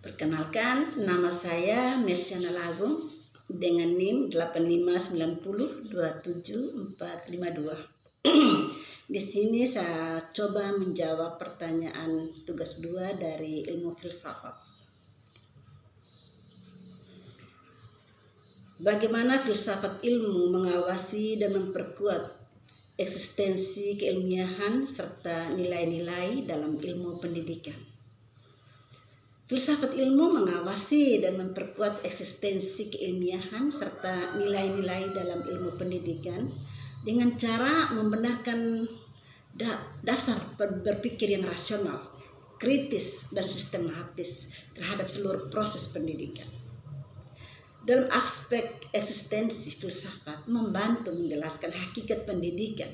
Perkenalkan, nama saya Mersiana Lagung dengan NIM 859027452. Di sini saya coba menjawab pertanyaan tugas 2 dari ilmu filsafat. Bagaimana filsafat ilmu mengawasi dan memperkuat eksistensi keilmiahan serta nilai-nilai dalam ilmu pendidikan? Filsafat ilmu mengawasi dan memperkuat eksistensi keilmiahan serta nilai-nilai dalam ilmu pendidikan dengan cara membenarkan dasar berpikir yang rasional, kritis, dan sistematis terhadap seluruh proses pendidikan. Dalam aspek eksistensi, filsafat membantu menjelaskan hakikat pendidikan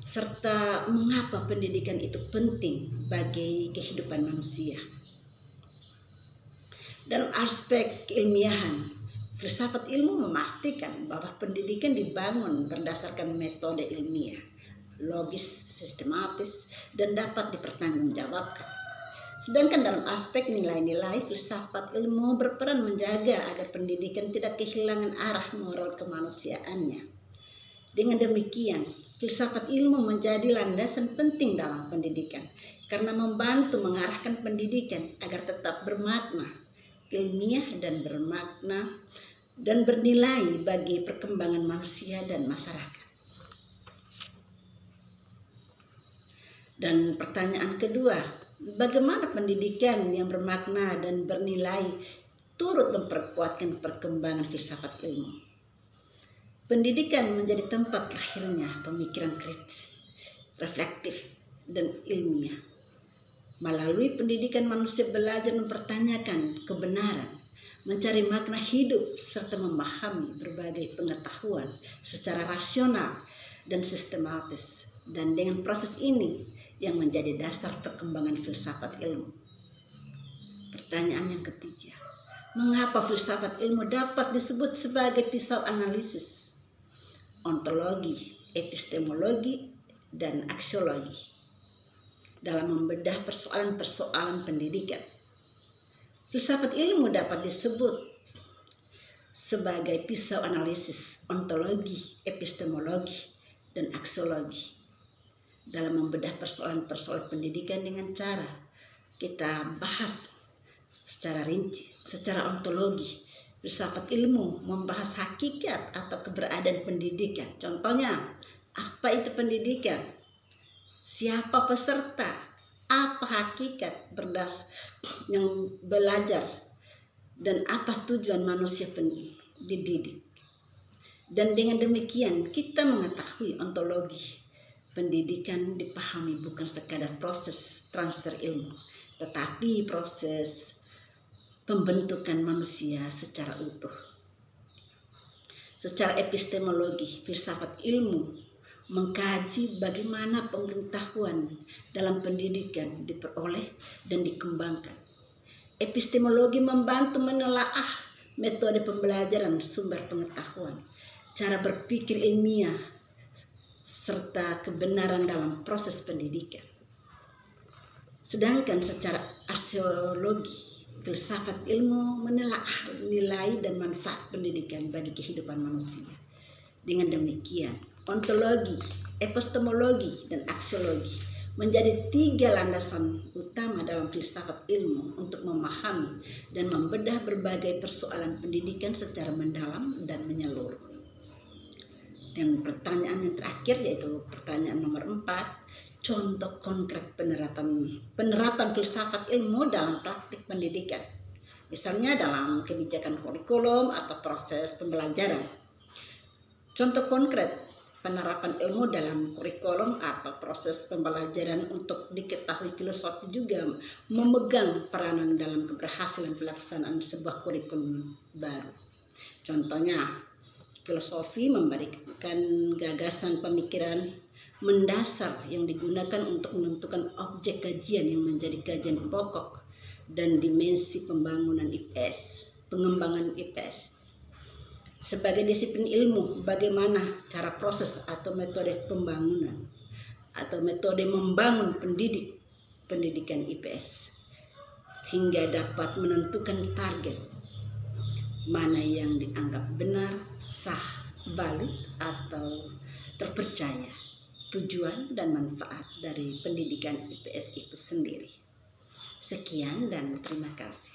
serta mengapa pendidikan itu penting bagi kehidupan manusia. Dalam aspek keilmiahan, filsafat ilmu memastikan bahwa pendidikan dibangun berdasarkan metode ilmiah, logis, sistematis, dan dapat dipertanggungjawabkan. Sedangkan dalam aspek nilai-nilai, filsafat ilmu berperan menjaga agar pendidikan tidak kehilangan arah moral kemanusiaannya. Dengan demikian, filsafat ilmu menjadi landasan penting dalam pendidikan karena membantu mengarahkan pendidikan agar tetap bermakna, ilmiah dan bermakna dan bernilai bagi perkembangan manusia dan masyarakat. Dan pertanyaan kedua, bagaimana pendidikan yang bermakna dan bernilai turut memperkuatkan perkembangan filsafat ilmu? Pendidikan menjadi tempat lahirnya pemikiran kritis, reflektif, dan ilmiah. Melalui pendidikan manusia belajar mempertanyakan kebenaran, mencari makna hidup, serta memahami berbagai pengetahuan secara rasional dan sistematis. Dan dengan proses ini yang menjadi dasar perkembangan filsafat ilmu. Pertanyaan yang ketiga, mengapa filsafat ilmu dapat disebut sebagai pisau analisis, ontologi, epistemologi, dan aksiologi dalam membedah persoalan-persoalan pendidikan? Filsafat ilmu dapat disebut sebagai pisau analisis, ontologi, epistemologi, dan aksiologi dalam membedah persoalan-persoalan pendidikan dengan cara kita bahas secara rinci, secara ontologi. Filsafat ilmu membahas hakikat atau keberadaan pendidikan. Contohnya, apa itu pendidikan? Siapa peserta? Apa hakikat yang belajar? Dan apa tujuan manusia dididik? Dan dengan demikian kita mengetahui ontologi. Pendidikan dipahami bukan sekadar proses transfer ilmu, tetapi proses pembentukan manusia secara utuh. Secara epistemologi, filsafat ilmu mengkaji bagaimana pengetahuan dalam pendidikan diperoleh dan dikembangkan. Epistemologi membantu menelaah metode pembelajaran sumber pengetahuan, cara berpikir ilmiah, serta kebenaran dalam proses pendidikan. Sedangkan secara aksiologi, filsafat ilmu menelaah nilai dan manfaat pendidikan bagi kehidupan manusia. Dengan demikian, ontologi, epistemologi, dan aksiologi menjadi 3 landasan utama dalam filsafat ilmu untuk memahami dan membedah berbagai persoalan pendidikan secara mendalam dan menyeluruh. Dan pertanyaan yang terakhir yaitu pertanyaan nomor 4, contoh konkret penerapan filsafat ilmu dalam praktik pendidikan. Misalnya dalam kebijakan kurikulum atau proses pembelajaran. Contoh konkret penerapan ilmu dalam kurikulum atau proses pembelajaran untuk diketahui filosofi juga memegang peranan dalam keberhasilan pelaksanaan sebuah kurikulum baru. Contohnya, filosofi memberikan gagasan pemikiran mendasar yang digunakan untuk menentukan objek kajian yang menjadi kajian pokok dan dimensi pengembangan IPS. Sebagai disiplin ilmu, bagaimana cara proses atau metode pembangunan atau metode membangun pendidikan IPS. hingga dapat menentukan target mana yang dianggap benar, sah, valid, atau terpercaya, tujuan dan manfaat dari pendidikan IPS itu sendiri. Sekian dan terima kasih.